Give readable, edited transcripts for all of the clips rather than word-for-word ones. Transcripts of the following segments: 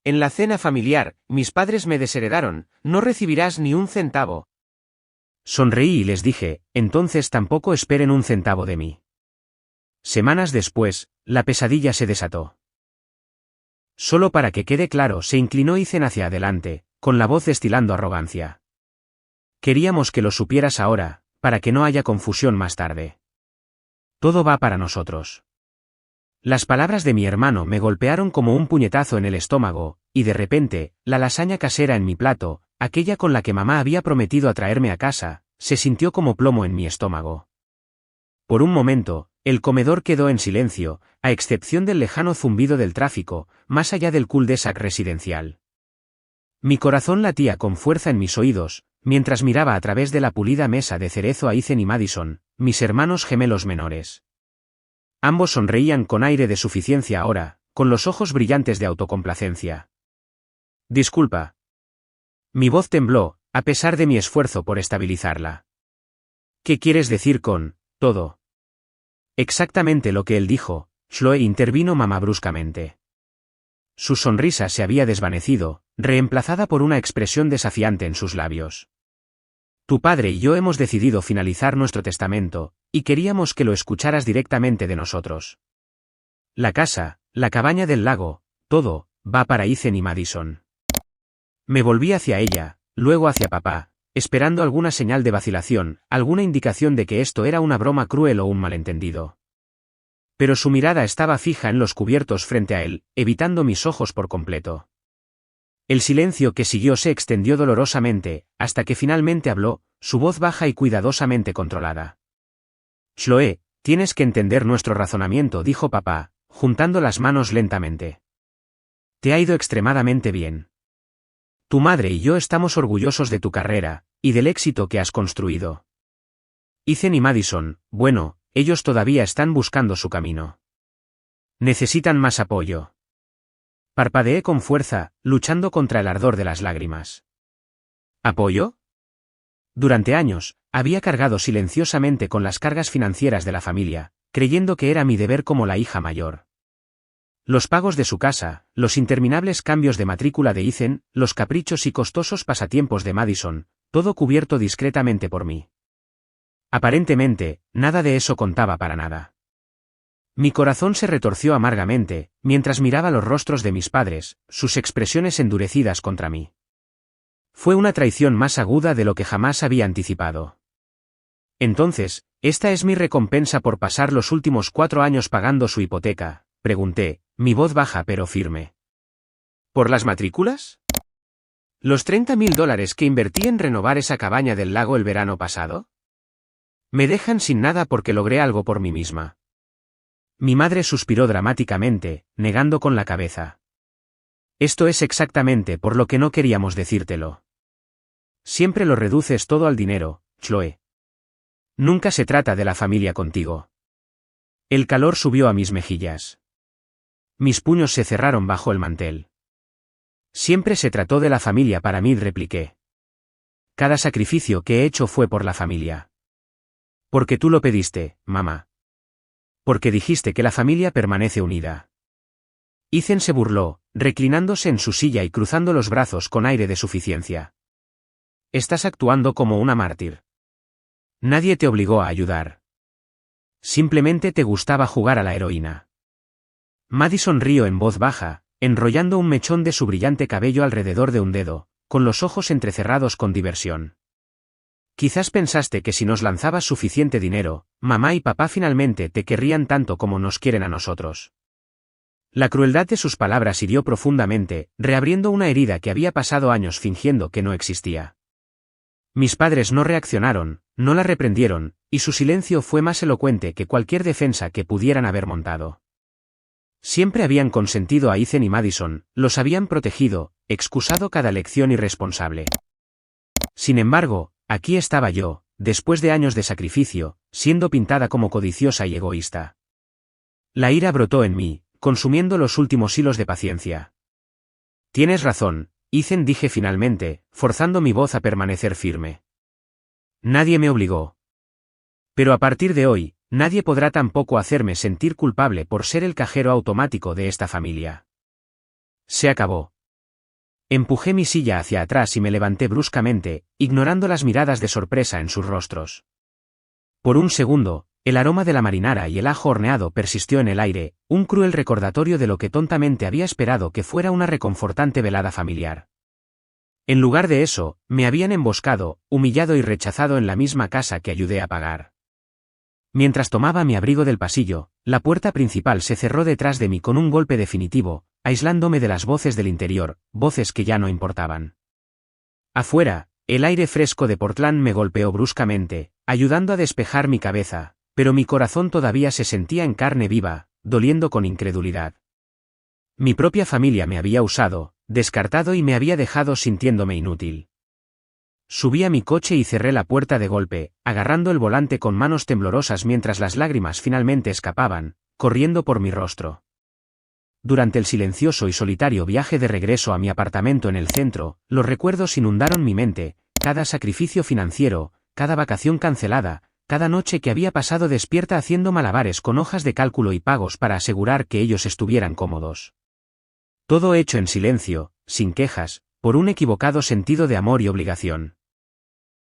En la cena familiar, mis padres me desheredaron, no recibirás ni un centavo. Sonreí y les dije, entonces tampoco esperen un centavo de mí. Semanas después, la pesadilla se desató. Solo para que quede claro, se inclinó Ethan hacia adelante, con la voz destilando arrogancia. Queríamos que lo supieras ahora, para que no haya confusión más tarde. Todo va para nosotros. Las palabras de mi hermano me golpearon como un puñetazo en el estómago, y de repente, la lasaña casera en mi plato, aquella con la que mamá había prometido atraerme a casa, se sintió como plomo en mi estómago. Por un momento, el comedor quedó en silencio, a excepción del lejano zumbido del tráfico, más allá del cul-de-sac residencial. Mi corazón latía con fuerza en mis oídos, mientras miraba a través de la pulida mesa de cerezo a Ethan y Madison, mis hermanos gemelos menores. Ambos sonreían con aire de suficiencia ahora, con los ojos brillantes de autocomplacencia. Disculpa. Mi voz tembló, a pesar de mi esfuerzo por estabilizarla. ¿Qué quieres decir con todo? Exactamente lo que él dijo, Chloe, intervino mamá bruscamente. Su sonrisa se había desvanecido, reemplazada por una expresión desafiante en sus labios. Tu padre y yo hemos decidido finalizar nuestro testamento, y queríamos que lo escucharas directamente de nosotros. La casa, la cabaña del lago, todo, va para Ethan y Madison. Me volví hacia ella, luego hacia papá, esperando alguna señal de vacilación, alguna indicación de que esto era una broma cruel o un malentendido. Pero su mirada estaba fija en los cubiertos frente a él, evitando mis ojos por completo. El silencio que siguió se extendió dolorosamente, hasta que finalmente habló, su voz baja y cuidadosamente controlada. Chloe, tienes que entender nuestro razonamiento, dijo papá, juntando las manos lentamente. Te ha ido extremadamente bien. Tu madre y yo estamos orgullosos de tu carrera, y del éxito que has construido. Ethan y Madison, bueno, ellos todavía están buscando su camino. Necesitan más apoyo. Parpadeé con fuerza, luchando contra el ardor de las lágrimas. ¿Apoyo? Durante años, había cargado silenciosamente con las cargas financieras de la familia, creyendo que era mi deber como la hija mayor. Los pagos de su casa, los interminables cambios de matrícula de Ethan, los caprichos y costosos pasatiempos de Madison, todo cubierto discretamente por mí. Aparentemente, nada de eso contaba para nada. Mi corazón se retorció amargamente, mientras miraba los rostros de mis padres, sus expresiones endurecidas contra mí. Fue una traición más aguda de lo que jamás había anticipado. Entonces, ¿esta es mi recompensa por pasar los últimos 4 años pagando su hipoteca?, pregunté, mi voz baja pero firme. ¿Por las matrículas? ¿Los $30.000 que invertí en renovar esa cabaña del lago el verano pasado? Me dejan sin nada porque logré algo por mí misma. Mi madre suspiró dramáticamente, negando con la cabeza. Esto es exactamente por lo que no queríamos decírtelo. Siempre lo reduces todo al dinero, Chloe. Nunca se trata de la familia contigo. El calor subió a mis mejillas. Mis puños se cerraron bajo el mantel. Siempre se trató de la familia para mí, repliqué. Cada sacrificio que he hecho fue por la familia. Porque tú lo pediste, mamá. Porque dijiste que la familia permanece unida. Ethan se burló, reclinándose en su silla y cruzando los brazos con aire de suficiencia. Estás actuando como una mártir. Nadie te obligó a ayudar. Simplemente te gustaba jugar a la heroína. Madison rió en voz baja, enrollando un mechón de su brillante cabello alrededor de un dedo, con los ojos entrecerrados con diversión. Quizás pensaste que si nos lanzabas suficiente dinero, mamá y papá finalmente te querrían tanto como nos quieren a nosotros. La crueldad de sus palabras hirió profundamente, reabriendo una herida que había pasado años fingiendo que no existía. Mis padres no reaccionaron, no la reprendieron, y su silencio fue más elocuente que cualquier defensa que pudieran haber montado. Siempre habían consentido a Ethan y Madison, los habían protegido, excusado cada lección irresponsable. Sin embargo, aquí estaba yo, después de años de sacrificio, siendo pintada como codiciosa y egoísta. La ira brotó en mí, consumiendo los últimos hilos de paciencia. Tienes razón, Ethan, dije finalmente, forzando mi voz a permanecer firme. Nadie me obligó. Pero a partir de hoy, nadie podrá tampoco hacerme sentir culpable por ser el cajero automático de esta familia. Se acabó. Empujé mi silla hacia atrás y me levanté bruscamente, ignorando las miradas de sorpresa en sus rostros. Por un segundo, el aroma de la marinara y el ajo horneado persistió en el aire, un cruel recordatorio de lo que tontamente había esperado que fuera una reconfortante velada familiar. En lugar de eso, me habían emboscado, humillado y rechazado en la misma casa que ayudé a pagar. Mientras tomaba mi abrigo del pasillo, la puerta principal se cerró detrás de mí con un golpe definitivo, aislándome de las voces del interior, voces que ya no importaban. Afuera, el aire fresco de Portland me golpeó bruscamente, ayudando a despejar mi cabeza, pero mi corazón todavía se sentía en carne viva, doliendo con incredulidad. Mi propia familia me había usado, descartado y me había dejado sintiéndome inútil. Subí a mi coche y cerré la puerta de golpe, agarrando el volante con manos temblorosas mientras las lágrimas finalmente escapaban, corriendo por mi rostro. Durante el silencioso y solitario viaje de regreso a mi apartamento en el centro, los recuerdos inundaron mi mente, cada sacrificio financiero, cada vacación cancelada, cada noche que había pasado despierta haciendo malabares con hojas de cálculo y pagos para asegurar que ellos estuvieran cómodos. Todo hecho en silencio, sin quejas, por un equivocado sentido de amor y obligación.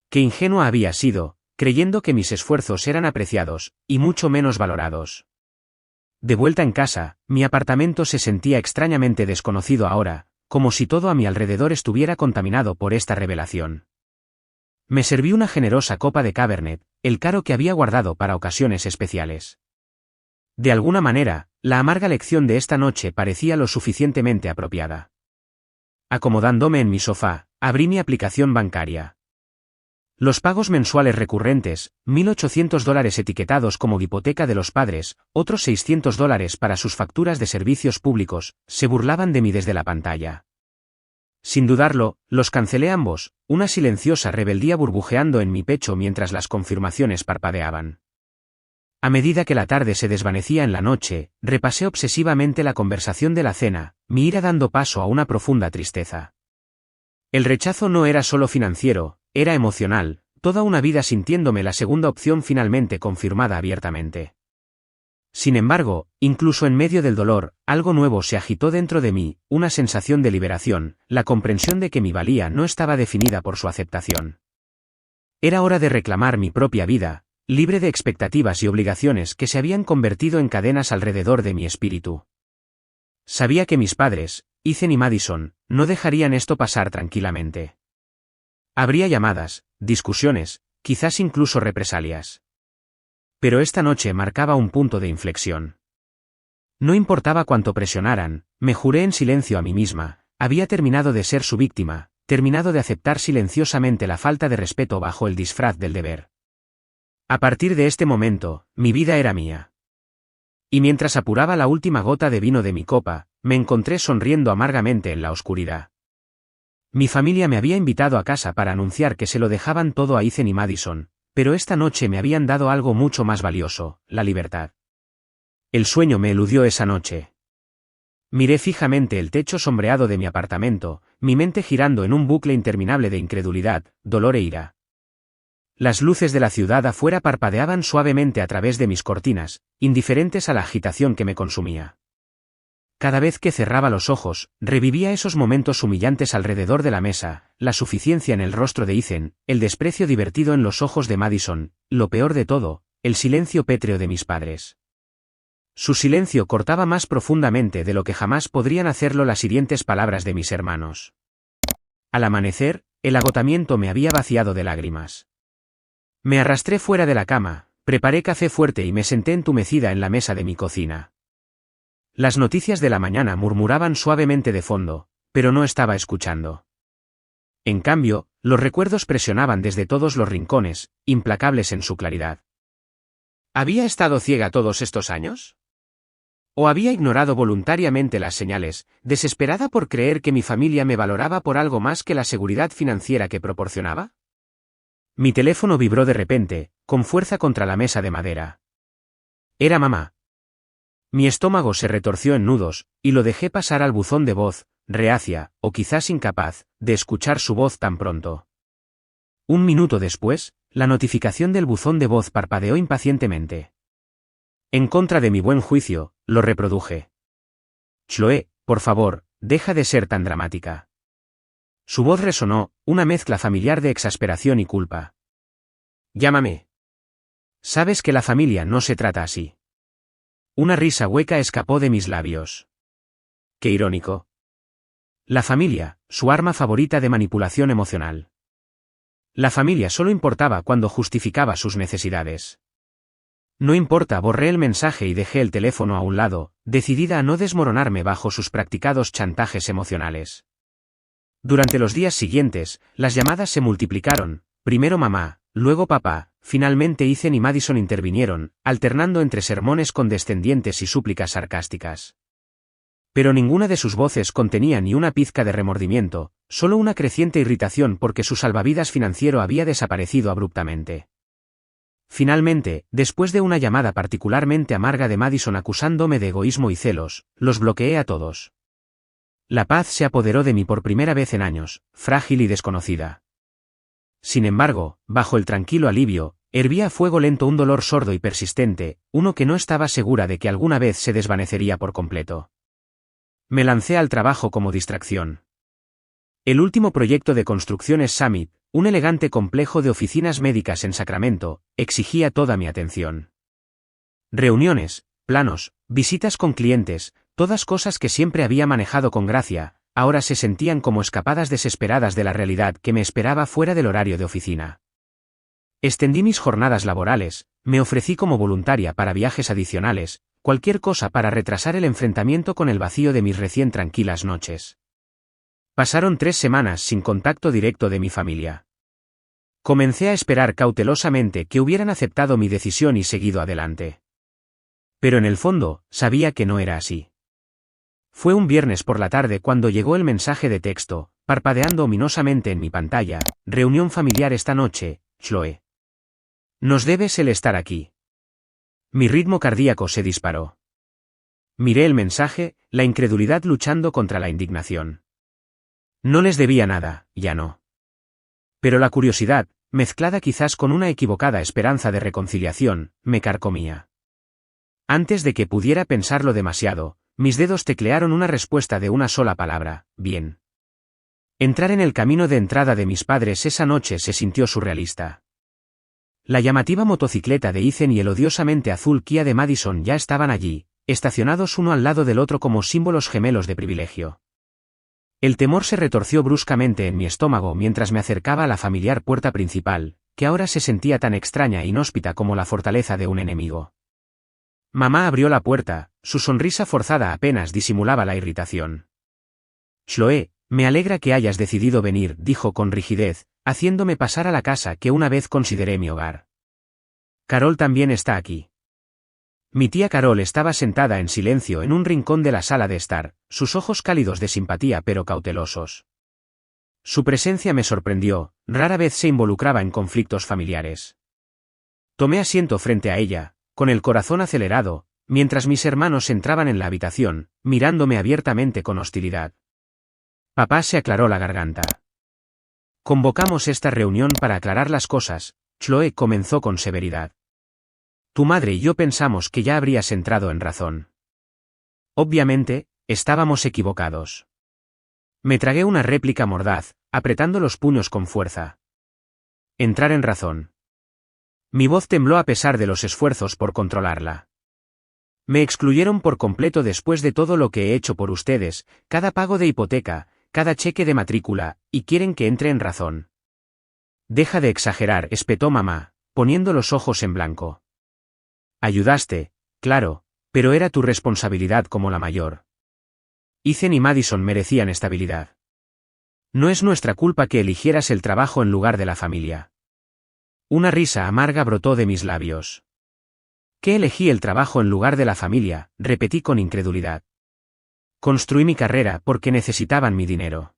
Qué ingenua había sido, creyendo que mis esfuerzos eran apreciados, y mucho menos valorados. De vuelta en casa, mi apartamento se sentía extrañamente desconocido ahora, como si todo a mi alrededor estuviera contaminado por esta revelación. Me serví una generosa copa de Cabernet, el caro que había guardado para ocasiones especiales. De alguna manera, la amarga lección de esta noche parecía lo suficientemente apropiada. Acomodándome en mi sofá, abrí mi aplicación bancaria. Los pagos mensuales recurrentes, $1.800 etiquetados como hipoteca de los padres, otros $600 para sus facturas de servicios públicos, se burlaban de mí desde la pantalla. Sin dudarlo, los cancelé ambos, una silenciosa rebeldía burbujeando en mi pecho mientras las confirmaciones parpadeaban. A medida que la tarde se desvanecía en la noche, repasé obsesivamente la conversación de la cena, mi ira dando paso a una profunda tristeza. El rechazo no era solo financiero, era emocional, toda una vida sintiéndome la segunda opción finalmente confirmada abiertamente. Sin embargo, incluso en medio del dolor, algo nuevo se agitó dentro de mí, una sensación de liberación, la comprensión de que mi valía no estaba definida por su aceptación. Era hora de reclamar mi propia vida, libre de expectativas y obligaciones que se habían convertido en cadenas alrededor de mi espíritu. Sabía que mis padres, Ethan y Madison, no dejarían esto pasar tranquilamente. Habría llamadas, discusiones, quizás incluso represalias. Pero esta noche marcaba un punto de inflexión. No importaba cuánto presionaran, me juré en silencio a mí misma, había terminado de ser su víctima, terminado de aceptar silenciosamente la falta de respeto bajo el disfraz del deber. A partir de este momento, mi vida era mía. Y mientras apuraba la última gota de vino de mi copa, me encontré sonriendo amargamente en la oscuridad. Mi familia me había invitado a casa para anunciar que se lo dejaban todo a Ethan y Madison, pero esta noche me habían dado algo mucho más valioso, la libertad. El sueño me eludió esa noche. Miré fijamente el techo sombreado de mi apartamento, mi mente girando en un bucle interminable de incredulidad, dolor e ira. Las luces de la ciudad afuera parpadeaban suavemente a través de mis cortinas, indiferentes a la agitación que me consumía. Cada vez que cerraba los ojos, revivía esos momentos humillantes alrededor de la mesa, la suficiencia en el rostro de Ethan, el desprecio divertido en los ojos de Madison, lo peor de todo, el silencio pétreo de mis padres. Su silencio cortaba más profundamente de lo que jamás podrían hacerlo las hirientes palabras de mis hermanos. Al amanecer, el agotamiento me había vaciado de lágrimas. Me arrastré fuera de la cama, preparé café fuerte y me senté entumecida en la mesa de mi cocina. Las noticias de la mañana murmuraban suavemente de fondo, pero no estaba escuchando. En cambio, los recuerdos presionaban desde todos los rincones, implacables en su claridad. ¿Había estado ciega todos estos años? ¿O había ignorado voluntariamente las señales, desesperada por creer que mi familia me valoraba por algo más que la seguridad financiera que proporcionaba? Mi teléfono vibró de repente, con fuerza contra la mesa de madera. Era mamá. Mi estómago se retorció en nudos, y lo dejé pasar al buzón de voz, reacia, o quizás incapaz, de escuchar su voz tan pronto. Un minuto después, la notificación del buzón de voz parpadeó impacientemente. En contra de mi buen juicio, lo reproduje. Chloe, por favor, deja de ser tan dramática. Su voz resonó, una mezcla familiar de exasperación y culpa. Llámame. Sabes que la familia no se trata así. Una risa hueca escapó de mis labios. Qué irónico. La familia, su arma favorita de manipulación emocional. La familia solo importaba cuando justificaba sus necesidades. No importa, borré el mensaje y dejé el teléfono a un lado, decidida a no desmoronarme bajo sus practicados chantajes emocionales. Durante los días siguientes, las llamadas se multiplicaron, primero mamá, luego papá, finalmente Ethan y Madison intervinieron, alternando entre sermones condescendientes y súplicas sarcásticas. Pero ninguna de sus voces contenía ni una pizca de remordimiento, solo una creciente irritación porque su salvavidas financiero había desaparecido abruptamente. Finalmente, después de una llamada particularmente amarga de Madison acusándome de egoísmo y celos, los bloqueé a todos. La paz se apoderó de mí por primera vez en años, frágil y desconocida. Sin embargo, bajo el tranquilo alivio, hervía a fuego lento un dolor sordo y persistente, uno que no estaba segura de que alguna vez se desvanecería por completo. Me lancé al trabajo como distracción. El último proyecto de construcciones Summit, un elegante complejo de oficinas médicas en Sacramento, exigía toda mi atención. Reuniones, planos, visitas con clientes, todas cosas que siempre había manejado con gracia, ahora se sentían como escapadas desesperadas de la realidad que me esperaba fuera del horario de oficina. Extendí mis jornadas laborales, me ofrecí como voluntaria para viajes adicionales, cualquier cosa para retrasar el enfrentamiento con el vacío de mis recién tranquilas noches. Pasaron 3 semanas sin contacto directo de mi familia. Comencé a esperar cautelosamente que hubieran aceptado mi decisión y seguido adelante. Pero en el fondo, sabía que no era así. Fue un viernes por la tarde cuando llegó el mensaje de texto, parpadeando ominosamente en mi pantalla: reunión familiar esta noche, Chloe. Nos debes el estar aquí. Mi ritmo cardíaco se disparó. Miré el mensaje, la incredulidad luchando contra la indignación. No les debía nada, ya no. Pero la curiosidad, mezclada quizás con una equivocada esperanza de reconciliación, me carcomía. Antes de que pudiera pensarlo demasiado, mis dedos teclearon una respuesta de una sola palabra: bien. Entrar en el camino de entrada de mis padres esa noche se sintió surrealista. La llamativa motocicleta de Ethan y el odiosamente azul Kia de Madison ya estaban allí, estacionados uno al lado del otro como símbolos gemelos de privilegio. El temor se retorció bruscamente en mi estómago mientras me acercaba a la familiar puerta principal, que ahora se sentía tan extraña e inhóspita como la fortaleza de un enemigo. Mamá abrió la puerta, su sonrisa forzada apenas disimulaba la irritación. Chloe, me alegra que hayas decidido venir, dijo con rigidez, haciéndome pasar a la casa que una vez consideré mi hogar. Carol también está aquí. Mi tía Carol estaba sentada en silencio en un rincón de la sala de estar, sus ojos cálidos de simpatía pero cautelosos. Su presencia me sorprendió, rara vez se involucraba en conflictos familiares. Tomé asiento frente a ella, con el corazón acelerado, mientras mis hermanos entraban en la habitación, mirándome abiertamente con hostilidad. Papá se aclaró la garganta. Convocamos esta reunión para aclarar las cosas, Chloe comenzó con severidad. Tu madre y yo pensamos que ya habrías entrado en razón. Obviamente, estábamos equivocados. Me tragué una réplica mordaz, apretando los puños con fuerza. Entrar en razón. Mi voz tembló a pesar de los esfuerzos por controlarla. Me excluyeron por completo después de todo lo que he hecho por ustedes, cada pago de hipoteca, cada cheque de matrícula, y quieren que entre en razón. Deja de exagerar, espetó mamá, poniendo los ojos en blanco. Ayudaste, claro, pero era tu responsabilidad como la mayor. Ethan y Madison merecían estabilidad. No es nuestra culpa que eligieras el trabajo en lugar de la familia. Una risa amarga brotó de mis labios. ¿Qué elegí el trabajo en lugar de la familia?, repetí con incredulidad. Construí mi carrera porque necesitaban mi dinero.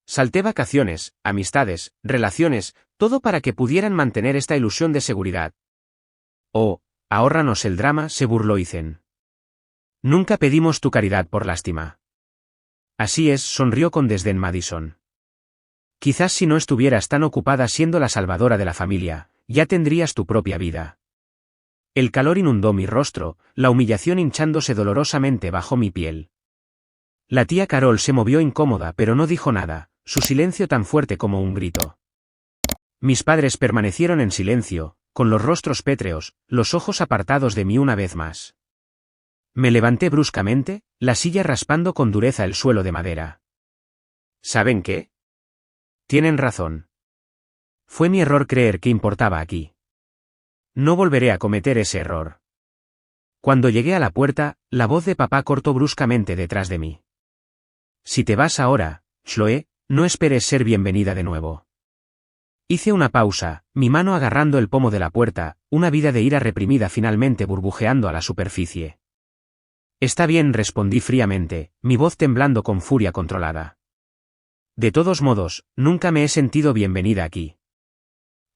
Salté vacaciones, amistades, relaciones, todo para que pudieran mantener esta ilusión de seguridad. Oh, ahórranos el drama, se burló Ethan. Nunca pedimos tu caridad por lástima. Así es, sonrió con desdén Madison. Quizás si no estuvieras tan ocupada siendo la salvadora de la familia, ya tendrías tu propia vida. El calor inundó mi rostro, la humillación hinchándose dolorosamente bajo mi piel. La tía Carol se movió incómoda pero no dijo nada, su silencio tan fuerte como un grito. Mis padres permanecieron en silencio, con los rostros pétreos, los ojos apartados de mí una vez más. Me levanté bruscamente, la silla raspando con dureza el suelo de madera. ¿Saben qué? Tienen razón. Fue mi error creer que importaba aquí. No volveré a cometer ese error. Cuando llegué a la puerta, la voz de papá cortó bruscamente detrás de mí. Si te vas ahora, Chloe, no esperes ser bienvenida de nuevo. Hice una pausa, mi mano agarrando el pomo de la puerta, una vida de ira reprimida finalmente burbujeando a la superficie. Está bien, respondí fríamente, mi voz temblando con furia controlada. De todos modos, nunca me he sentido bienvenida aquí.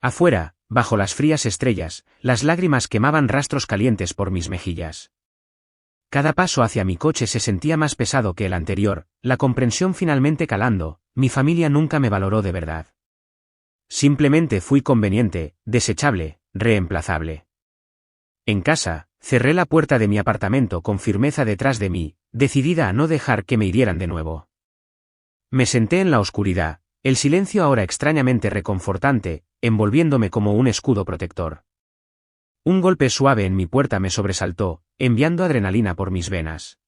Afuera, bajo las frías estrellas, las lágrimas quemaban rastros calientes por mis mejillas. Cada paso hacia mi coche se sentía más pesado que el anterior, la comprensión finalmente calando, mi familia nunca me valoró de verdad. Simplemente fui conveniente, desechable, reemplazable. En casa, cerré la puerta de mi apartamento con firmeza detrás de mí, decidida a no dejar que me hirieran de nuevo. Me senté en la oscuridad, el silencio ahora extrañamente reconfortante, envolviéndome como un escudo protector. Un golpe suave en mi puerta me sobresaltó, enviando adrenalina por mis venas.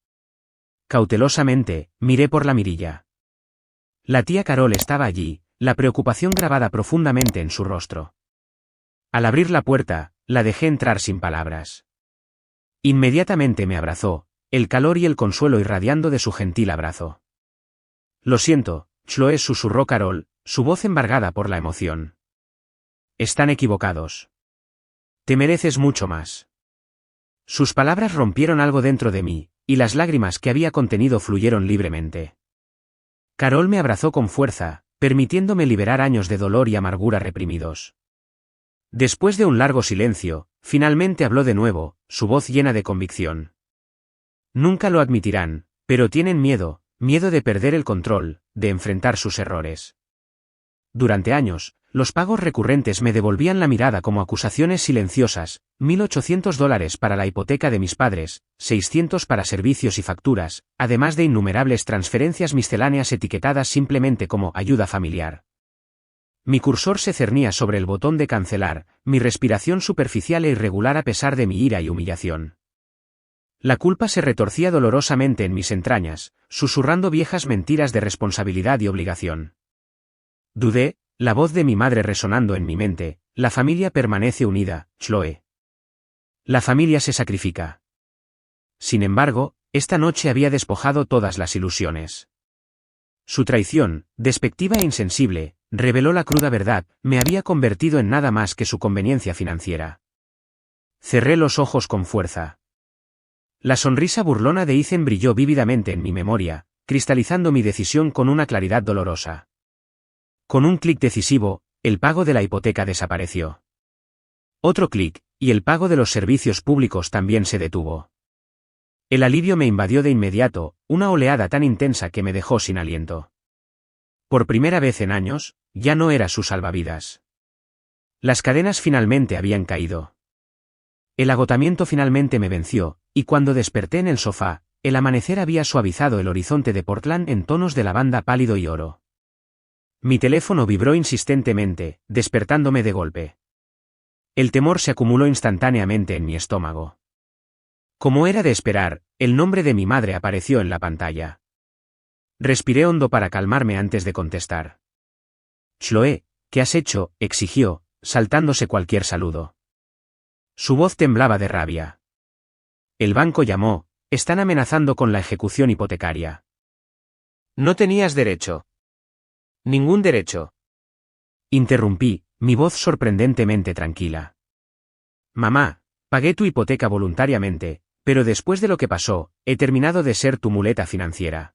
Cautelosamente, miré por la mirilla. La tía Carol estaba allí, la preocupación grabada profundamente en su rostro. Al abrir la puerta, la dejé entrar sin palabras. Inmediatamente me abrazó, el calor y el consuelo irradiando de su gentil abrazo. Lo siento, Chloe, susurró Carol, su voz embargada por la emoción. Están equivocados. Te mereces mucho más. Sus palabras rompieron algo dentro de mí, y las lágrimas que había contenido fluyeron libremente. Carol me abrazó con fuerza, permitiéndome liberar años de dolor y amargura reprimidos. Después de un largo silencio, finalmente habló de nuevo, su voz llena de convicción. Nunca lo admitirán, pero tienen miedo de perder el control, de enfrentar sus errores. Durante años, los pagos recurrentes me devolvían la mirada como acusaciones silenciosas, $1.800 para la hipoteca de mis padres, 600 para servicios y facturas, además de innumerables transferencias misceláneas etiquetadas simplemente como ayuda familiar. Mi cursor se cernía sobre el botón de cancelar, mi respiración superficial e irregular a pesar de mi ira y humillación. La culpa se retorcía dolorosamente en mis entrañas, susurrando viejas mentiras de responsabilidad y obligación. Dudé, la voz de mi madre resonando en mi mente, la familia permanece unida, Chloe. La familia se sacrifica. Sin embargo, esta noche había despojado todas las ilusiones. Su traición, despectiva e insensible, reveló la cruda verdad, me había convertido en nada más que su conveniencia financiera. Cerré los ojos con fuerza. La sonrisa burlona de Ethan brilló vívidamente en mi memoria, cristalizando mi decisión con una claridad dolorosa. Con un clic decisivo, el pago de la hipoteca desapareció. Otro clic, y el pago de los servicios públicos también se detuvo. El alivio me invadió de inmediato, una oleada tan intensa que me dejó sin aliento. Por primera vez en años, ya no era su salvavidas. Las cadenas finalmente habían caído. El agotamiento finalmente me venció, y cuando desperté en el sofá, el amanecer había suavizado el horizonte de Portland en tonos de lavanda pálido y oro. Mi teléfono vibró insistentemente, despertándome de golpe. El temor se acumuló instantáneamente en mi estómago. Como era de esperar, el nombre de mi madre apareció en la pantalla. Respiré hondo para calmarme antes de contestar. Chloe, ¿qué has hecho?, exigió, saltándose cualquier saludo. Su voz temblaba de rabia. El banco llamó, están amenazando con la ejecución hipotecaria. No tenías derecho. Ningún derecho. Interrumpí, mi voz sorprendentemente tranquila. Mamá, pagué tu hipoteca voluntariamente, pero después de lo que pasó, he terminado de ser tu muleta financiera.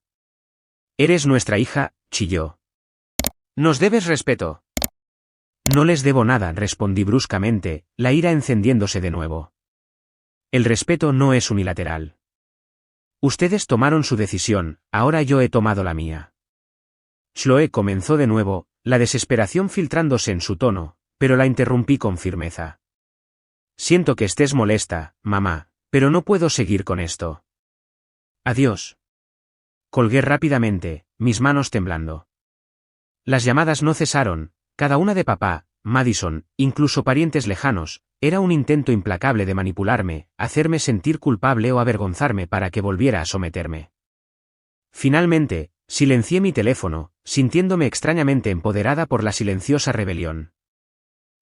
Eres nuestra hija, chilló. Nos debes respeto. No les debo nada, respondí bruscamente, la ira encendiéndose de nuevo. El respeto no es unilateral. Ustedes tomaron su decisión, ahora yo he tomado la mía. Chloe comenzó de nuevo, la desesperación filtrándose en su tono, pero la interrumpí con firmeza. Siento que estés molesta, mamá, pero no puedo seguir con esto. Adiós. Colgué rápidamente, mis manos temblando. Las llamadas no cesaron, cada una de papá, Madison, incluso parientes lejanos, era un intento implacable de manipularme, hacerme sentir culpable o avergonzarme para que volviera a someterme. Finalmente, silencié mi teléfono, sintiéndome extrañamente empoderada por la silenciosa rebelión.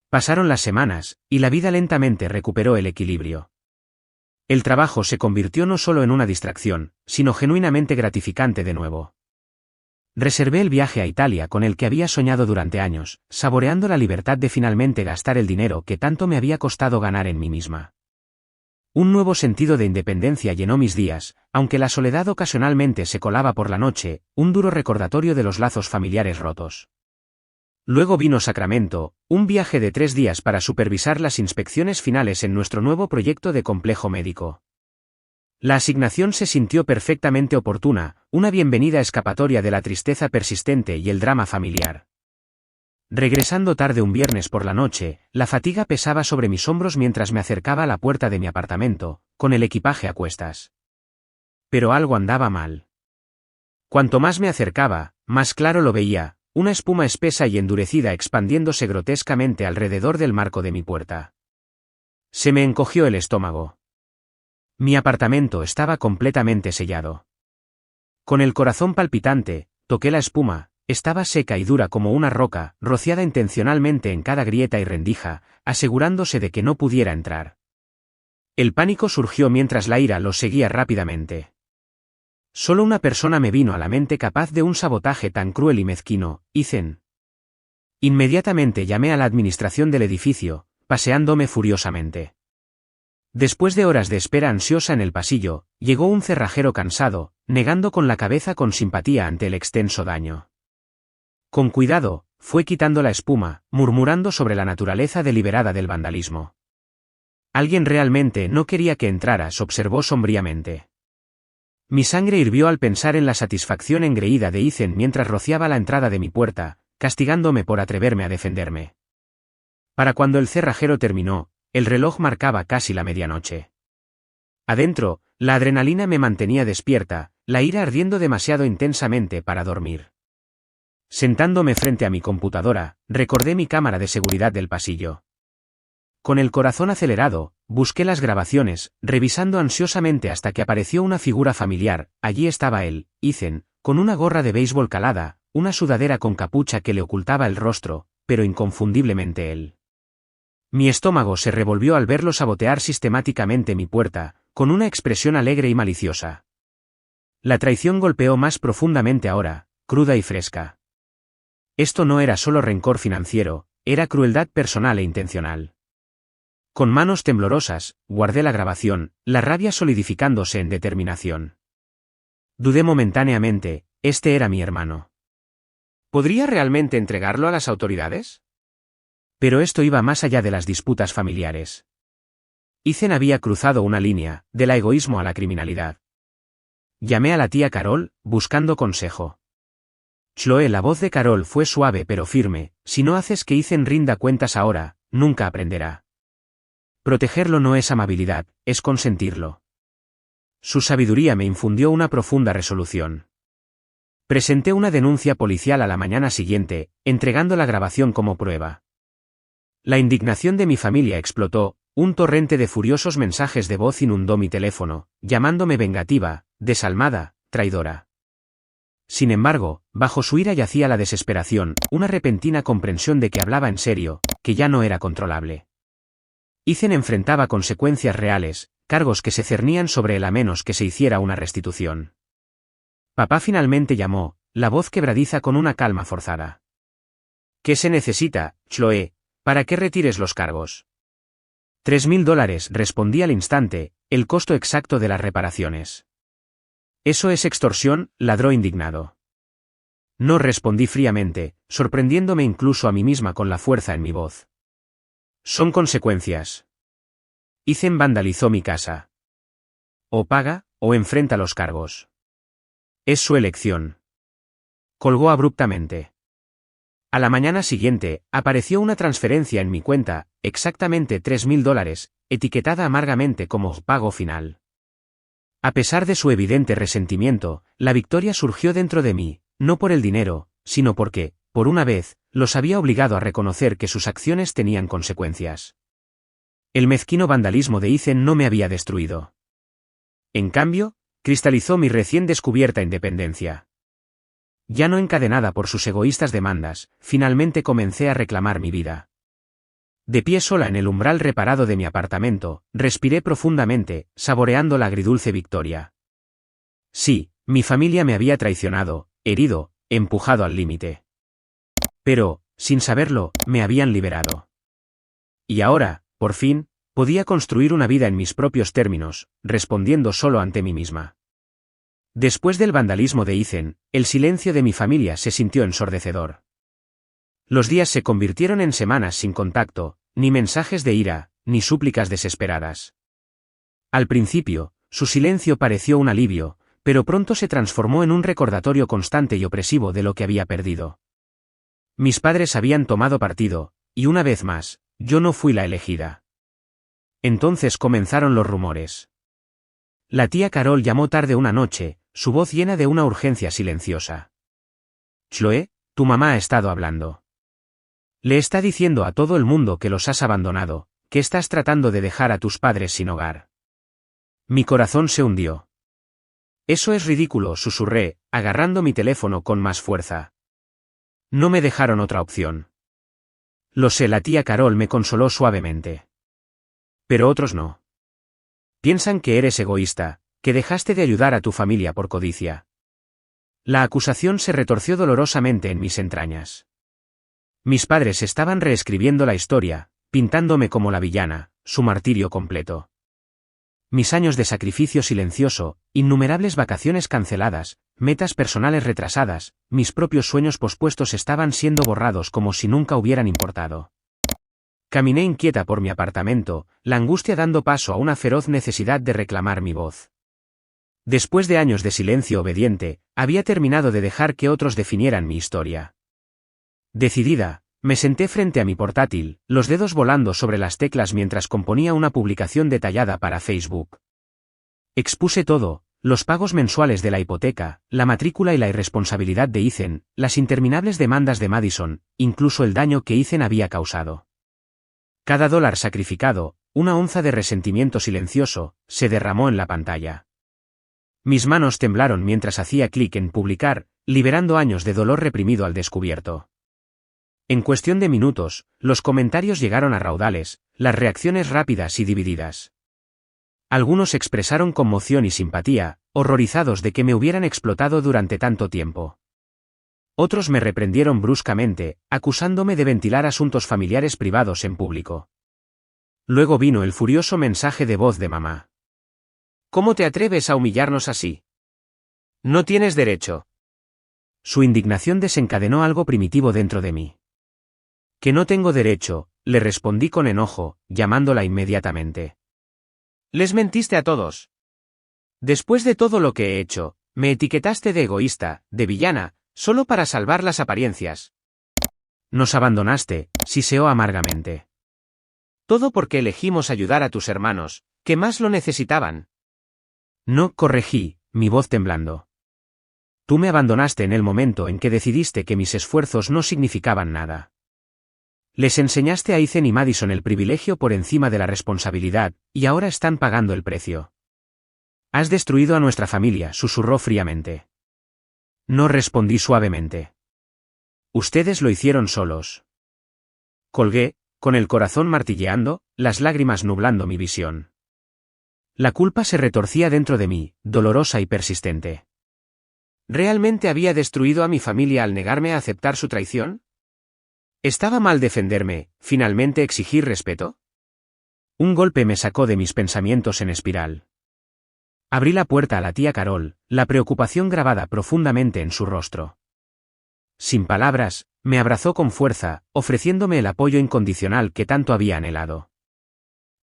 Pasaron las semanas, y la vida lentamente recuperó el equilibrio. El trabajo se convirtió no solo en una distracción, sino genuinamente gratificante de nuevo. Reservé el viaje a Italia con el que había soñado durante años, saboreando la libertad de finalmente gastar el dinero que tanto me había costado ganar en mí misma. Un nuevo sentido de independencia llenó mis días, aunque la soledad ocasionalmente se colaba por la noche, un duro recordatorio de los lazos familiares rotos. Luego vino Sacramento, un viaje de 3 días para supervisar las inspecciones finales en nuestro nuevo proyecto de complejo médico. La asignación se sintió perfectamente oportuna, una bienvenida escapatoria de la tristeza persistente y el drama familiar. Regresando tarde un viernes por la noche, la fatiga pesaba sobre mis hombros mientras me acercaba a la puerta de mi apartamento, con el equipaje a cuestas. Pero algo andaba mal. Cuanto más me acercaba, más claro lo veía, una espuma espesa y endurecida expandiéndose grotescamente alrededor del marco de mi puerta. Se me encogió el estómago. Mi apartamento estaba completamente sellado. Con el corazón palpitante, toqué la espuma, estaba seca y dura como una roca, rociada intencionalmente en cada grieta y rendija, asegurándose de que no pudiera entrar. El pánico surgió mientras la ira los seguía rápidamente. Solo una persona me vino a la mente capaz de un sabotaje tan cruel y mezquino, Ethan. Inmediatamente llamé a la administración del edificio, paseándome furiosamente. Después de horas de espera ansiosa en el pasillo, llegó un cerrajero cansado, negando con la cabeza con simpatía ante el extenso daño. Con cuidado, fue quitando la espuma, murmurando sobre la naturaleza deliberada del vandalismo. Alguien realmente no quería que entraras, observó sombríamente. Mi sangre hirvió al pensar en la satisfacción engreída de Ethan mientras rociaba la entrada de mi puerta, castigándome por atreverme a defenderme. Para cuando el cerrajero terminó, el reloj marcaba casi la medianoche. Adentro, la adrenalina me mantenía despierta, la ira ardiendo demasiado intensamente para dormir. Sentándome frente a mi computadora, recordé mi cámara de seguridad del pasillo. Con el corazón acelerado, busqué las grabaciones, revisando ansiosamente hasta que apareció una figura familiar. Allí estaba él, Ethan, con una gorra de béisbol calada, una sudadera con capucha que le ocultaba el rostro, pero inconfundiblemente él. Mi estómago se revolvió al verlo sabotear sistemáticamente mi puerta, con una expresión alegre y maliciosa. La traición golpeó más profundamente ahora, cruda y fresca. Esto no era solo rencor financiero, era crueldad personal e intencional. Con manos temblorosas, guardé la grabación, la rabia solidificándose en determinación. Dudé momentáneamente, este era mi hermano. ¿Podría realmente entregarlo a las autoridades? Pero esto iba más allá de las disputas familiares. Ethan había cruzado una línea, del egoísmo a la criminalidad. Llamé a la tía Carol, buscando consejo. Chloe, la voz de Carol fue suave pero firme, si no haces que Ethan rinda cuentas ahora, nunca aprenderá. Protegerlo no es amabilidad, es consentirlo. Su sabiduría me infundió una profunda resolución. Presenté una denuncia policial a la mañana siguiente, entregando la grabación como prueba. La indignación de mi familia explotó, un torrente de furiosos mensajes de voz inundó mi teléfono, llamándome vengativa, desalmada, traidora. Sin embargo, bajo su ira yacía la desesperación, una repentina comprensión de que hablaba en serio, que ya no era controlable. Ethan enfrentaba consecuencias reales, cargos que se cernían sobre él a menos que se hiciera una restitución. Papá finalmente llamó, la voz quebradiza con una calma forzada. ¿Qué se necesita, Chloe, para que retires los cargos? $3.000, respondí al instante, el costo exacto de las reparaciones. Eso es extorsión, ladró indignado. No, respondí fríamente, sorprendiéndome incluso a mí misma con la fuerza en mi voz. Son consecuencias. Ethan vandalizó mi casa. O paga, o enfrenta los cargos. Es su elección. Colgó abruptamente. A la mañana siguiente, apareció una transferencia en mi cuenta, exactamente $3.000, etiquetada amargamente como pago final. A pesar de su evidente resentimiento, la victoria surgió dentro de mí, no por el dinero, sino porque, por una vez, los había obligado a reconocer que sus acciones tenían consecuencias. El mezquino vandalismo de Ethan no me había destruido. En cambio, cristalizó mi recién descubierta independencia. Ya no encadenada por sus egoístas demandas, finalmente comencé a reclamar mi vida. De pie sola en el umbral reparado de mi apartamento, respiré profundamente, saboreando la agridulce victoria. Sí, mi familia me había traicionado, herido, empujado al límite. Pero, sin saberlo, me habían liberado. Y ahora, por fin, podía construir una vida en mis propios términos, respondiendo solo ante mí misma. Después del vandalismo de Ethan, el silencio de mi familia se sintió ensordecedor. Los días se convirtieron en semanas sin contacto, ni mensajes de ira, ni súplicas desesperadas. Al principio, su silencio pareció un alivio, pero pronto se transformó en un recordatorio constante y opresivo de lo que había perdido. Mis padres habían tomado partido, y una vez más, yo no fui la elegida. Entonces comenzaron los rumores. La tía Carol llamó tarde una noche, su voz llena de una urgencia silenciosa. Chloe, tu mamá ha estado hablando. Le está diciendo a todo el mundo que los has abandonado, que estás tratando de dejar a tus padres sin hogar. Mi corazón se hundió. Eso es ridículo, susurré, agarrando mi teléfono con más fuerza. No me dejaron otra opción. Lo sé, la tía Carol me consoló suavemente. Pero otros no. Piensan que eres egoísta, que dejaste de ayudar a tu familia por codicia. La acusación se retorció dolorosamente en mis entrañas. Mis padres estaban reescribiendo la historia, pintándome como la villana, su martirio completo. Mis años de sacrificio silencioso, innumerables vacaciones canceladas, metas personales retrasadas, mis propios sueños pospuestos estaban siendo borrados como si nunca hubieran importado. Caminé inquieta por mi apartamento, la angustia dando paso a una feroz necesidad de reclamar mi voz. Después de años de silencio obediente, había terminado de dejar que otros definieran mi historia. Decidida, me senté frente a mi portátil, los dedos volando sobre las teclas mientras componía una publicación detallada para Facebook. Expuse todo, los pagos mensuales de la hipoteca, la matrícula y la irresponsabilidad de Ethan, las interminables demandas de Madison, incluso el daño que Ethan había causado. Cada dólar sacrificado, una onza de resentimiento silencioso, se derramó en la pantalla. Mis manos temblaron mientras hacía clic en publicar, liberando años de dolor reprimido al descubierto. En cuestión de minutos, los comentarios llegaron a raudales, las reacciones rápidas y divididas. Algunos expresaron conmoción y simpatía, horrorizados de que me hubieran explotado durante tanto tiempo. Otros me reprendieron bruscamente, acusándome de ventilar asuntos familiares privados en público. Luego vino el furioso mensaje de voz de mamá. ¿Cómo te atreves a humillarnos así? No tienes derecho. Su indignación desencadenó algo primitivo dentro de mí. Que no tengo derecho, le respondí con enojo, llamándola inmediatamente. Les mentiste a todos. Después de todo lo que he hecho, me etiquetaste de egoísta, de villana, solo para salvar las apariencias. Nos abandonaste, siseó amargamente. Todo porque elegimos ayudar a tus hermanos, que más lo necesitaban. No, corregí, mi voz temblando. Tú me abandonaste en el momento en que decidiste que mis esfuerzos no significaban nada. Les enseñaste a Ethan y Madison el privilegio por encima de la responsabilidad, y ahora están pagando el precio. Has destruido a nuestra familia, susurró fríamente. No, respondí suavemente. Ustedes lo hicieron solos. Colgué, con el corazón martilleando, las lágrimas nublando mi visión. La culpa se retorcía dentro de mí, dolorosa y persistente. ¿Realmente había destruido a mi familia al negarme a aceptar su traición? ¿Estaba mal defenderme, finalmente exigir respeto? Un golpe me sacó de mis pensamientos en espiral. Abrí la puerta a la tía Carol, la preocupación grabada profundamente en su rostro. Sin palabras, me abrazó con fuerza, ofreciéndome el apoyo incondicional que tanto había anhelado.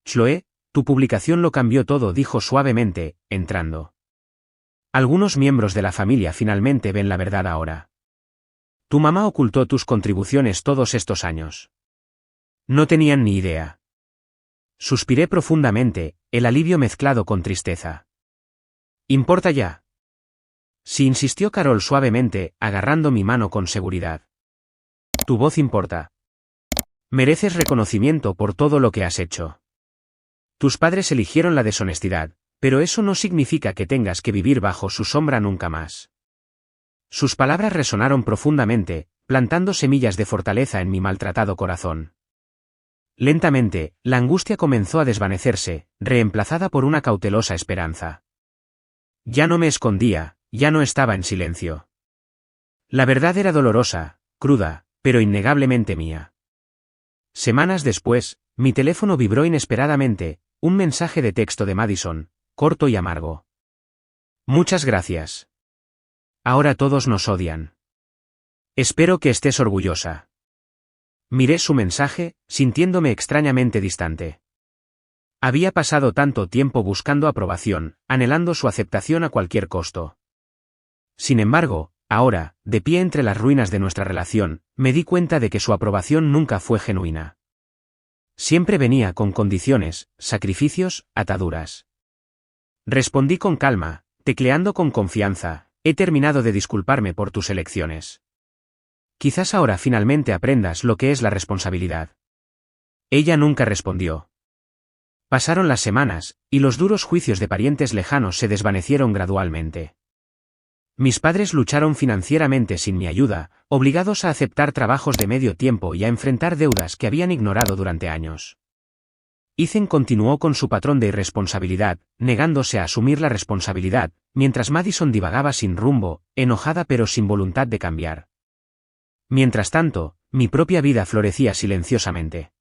Chloe, tu publicación lo cambió todo, dijo suavemente, entrando. Algunos miembros de la familia finalmente ven la verdad ahora. Tu mamá ocultó tus contribuciones todos estos años. No tenían ni idea. Suspiré profundamente, el alivio mezclado con tristeza. ¿Importa ya? Sí, insistió Carol suavemente, agarrando mi mano con seguridad. Tu voz importa. Mereces reconocimiento por todo lo que has hecho. Tus padres eligieron la deshonestidad, pero eso no significa que tengas que vivir bajo su sombra nunca más. Sus palabras resonaron profundamente, plantando semillas de fortaleza en mi maltratado corazón. Lentamente, la angustia comenzó a desvanecerse, reemplazada por una cautelosa esperanza. Ya no me escondía, ya no estaba en silencio. La verdad era dolorosa, cruda, pero innegablemente mía. Semanas después, mi teléfono vibró inesperadamente, un mensaje de texto de Madison, corto y amargo. Muchas gracias. Ahora todos nos odian. Espero que estés orgullosa. Miré su mensaje, sintiéndome extrañamente distante. Había pasado tanto tiempo buscando aprobación, anhelando su aceptación a cualquier costo. Sin embargo, ahora, de pie entre las ruinas de nuestra relación, me di cuenta de que su aprobación nunca fue genuina. Siempre venía con condiciones, sacrificios, ataduras. Respondí con calma, tecleando con confianza: he terminado de disculparme por tus elecciones. Quizás ahora finalmente aprendas lo que es la responsabilidad. Ella nunca respondió. Pasaron las semanas, y los duros juicios de parientes lejanos se desvanecieron gradualmente. Mis padres lucharon financieramente sin mi ayuda, obligados a aceptar trabajos de medio tiempo y a enfrentar deudas que habían ignorado durante años. Ethan continuó con su patrón de irresponsabilidad, negándose a asumir la responsabilidad, mientras Madison divagaba sin rumbo, enojada pero sin voluntad de cambiar. Mientras tanto, mi propia vida florecía silenciosamente.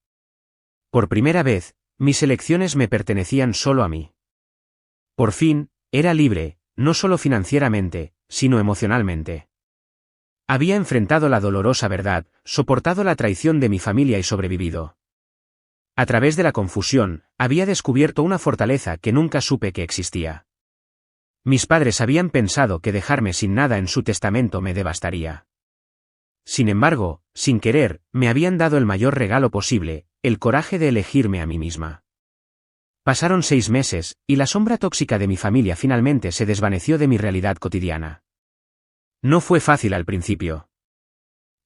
Por primera vez, mis elecciones me pertenecían solo a mí. Por fin, era libre, no solo financieramente, sino emocionalmente. Había enfrentado la dolorosa verdad, soportado la traición de mi familia y sobrevivido. A través de la confusión, había descubierto una fortaleza que nunca supe que existía. Mis padres habían pensado que dejarme sin nada en su testamento me devastaría. Sin embargo, sin querer, me habían dado el mayor regalo posible, el coraje de elegirme a mí misma. Pasaron 6 meses, y la sombra tóxica de mi familia finalmente se desvaneció de mi realidad cotidiana. No fue fácil al principio.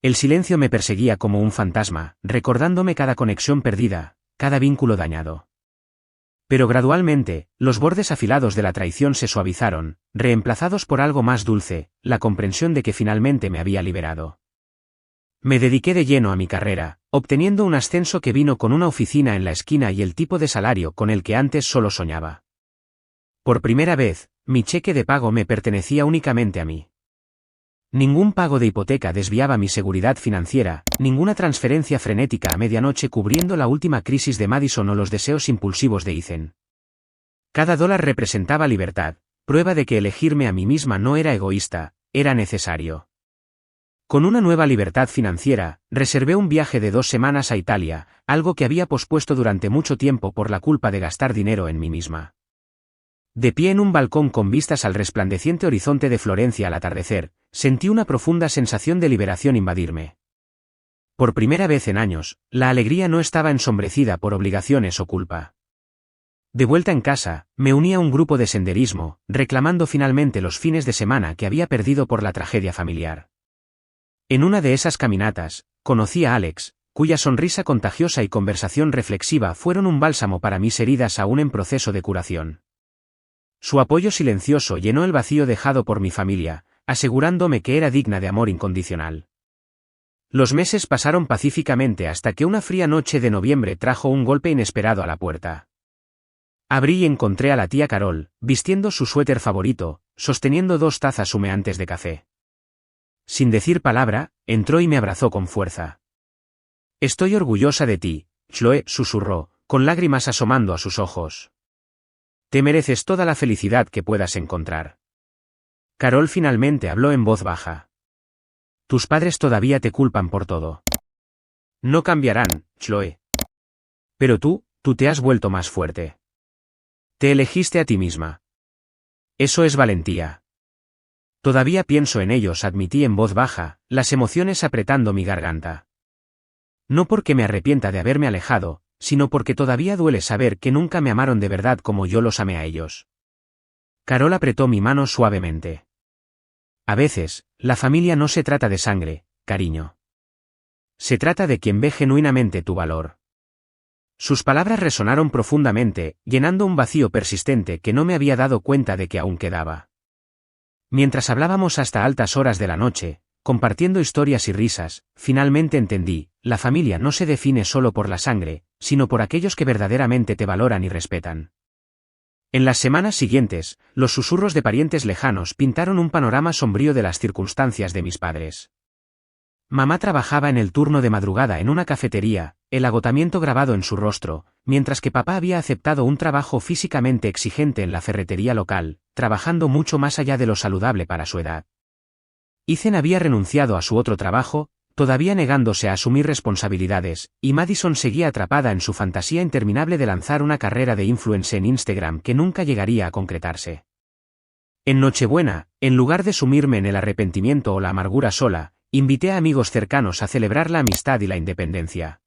El silencio me perseguía como un fantasma, recordándome cada conexión perdida, cada vínculo dañado. Pero gradualmente, los bordes afilados de la traición se suavizaron, reemplazados por algo más dulce, la comprensión de que finalmente me había liberado. Me dediqué de lleno a mi carrera, obteniendo un ascenso que vino con una oficina en la esquina y el tipo de salario con el que antes solo soñaba. Por primera vez, mi cheque de pago me pertenecía únicamente a mí. Ningún pago de hipoteca desviaba mi seguridad financiera, ninguna transferencia frenética a medianoche cubriendo la última crisis de Madison o los deseos impulsivos de Ethan. Cada dólar representaba libertad, prueba de que elegirme a mí misma no era egoísta, era necesario. Con una nueva libertad financiera, reservé un viaje de 2 semanas a Italia, algo que había pospuesto durante mucho tiempo por la culpa de gastar dinero en mí misma. De pie en un balcón con vistas al resplandeciente horizonte de Florencia al atardecer, sentí una profunda sensación de liberación invadirme. Por primera vez en años, la alegría no estaba ensombrecida por obligaciones o culpa. De vuelta en casa, me uní a un grupo de senderismo, reclamando finalmente los fines de semana que había perdido por la tragedia familiar. En una de esas caminatas, conocí a Alex, cuya sonrisa contagiosa y conversación reflexiva fueron un bálsamo para mis heridas aún en proceso de curación. Su apoyo silencioso llenó el vacío dejado por mi familia, asegurándome que era digna de amor incondicional. Los meses pasaron pacíficamente hasta que una fría noche de noviembre trajo un golpe inesperado a la puerta. Abrí y encontré a la tía Carol, vistiendo su suéter favorito, sosteniendo 2 tazas humeantes de café. Sin decir palabra, entró y me abrazó con fuerza. «Estoy orgullosa de ti», Chloe susurró, con lágrimas asomando a sus ojos. «Te mereces toda la felicidad que puedas encontrar». Carol finalmente habló en voz baja. «Tus padres todavía te culpan por todo. No cambiarán, Chloe. Pero tú te has vuelto más fuerte. Te elegiste a ti misma. Eso es valentía». «Todavía pienso en ellos», admití en voz baja, las emociones apretando mi garganta. No porque me arrepienta de haberme alejado, sino porque todavía duele saber que nunca me amaron de verdad como yo los amé a ellos. Carol apretó mi mano suavemente. «A veces, la familia no se trata de sangre, cariño. Se trata de quien ve genuinamente tu valor. Sus palabras resonaron profundamente, llenando un vacío persistente que no me había dado cuenta de que aún quedaba. Mientras hablábamos hasta altas horas de la noche, compartiendo historias y risas, finalmente entendí, la familia no se define solo por la sangre, sino por aquellos que verdaderamente te valoran y respetan. En las semanas siguientes, los susurros de parientes lejanos pintaron un panorama sombrío de las circunstancias de mis padres. Mamá trabajaba en el turno de madrugada en una cafetería, el agotamiento grabado en su rostro, mientras que papá había aceptado un trabajo físicamente exigente en la ferretería local, trabajando mucho más allá de lo saludable para su edad. Ethan había renunciado a su otro trabajo, todavía negándose a asumir responsabilidades, y Madison seguía atrapada en su fantasía interminable de lanzar una carrera de influencer en Instagram que nunca llegaría a concretarse. En Nochebuena, en lugar de sumirme en el arrepentimiento o la amargura sola, invité a amigos cercanos a celebrar la amistad y la independencia.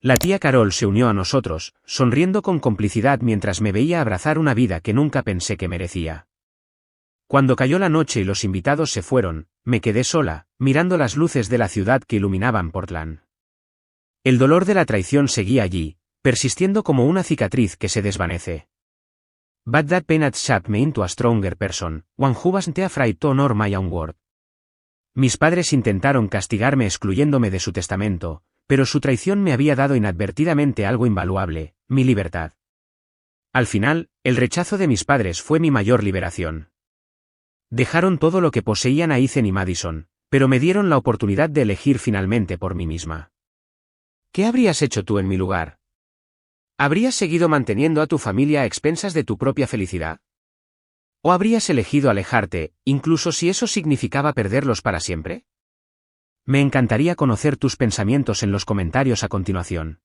La tía Carol se unió a nosotros, sonriendo con complicidad mientras me veía abrazar una vida que nunca pensé que merecía. Cuando cayó la noche y los invitados se fueron, me quedé sola, mirando las luces de la ciudad que iluminaban Portland. El dolor de la traición seguía allí, persistiendo como una cicatriz que se desvanece. But that pain had shaped me into a stronger person, one who wasn't afraid to honor my own word. Mis padres intentaron castigarme excluyéndome de su testamento, pero su traición me había dado inadvertidamente algo invaluable, mi libertad. Al final, el rechazo de mis padres fue mi mayor liberación. Dejaron todo lo que poseían a Ethan y Madison, pero me dieron la oportunidad de elegir finalmente por mí misma. ¿Qué habrías hecho tú en mi lugar? ¿Habrías seguido manteniendo a tu familia a expensas de tu propia felicidad? ¿O habrías elegido alejarte, incluso si eso significaba perderlos para siempre? Me encantaría conocer tus pensamientos en los comentarios a continuación.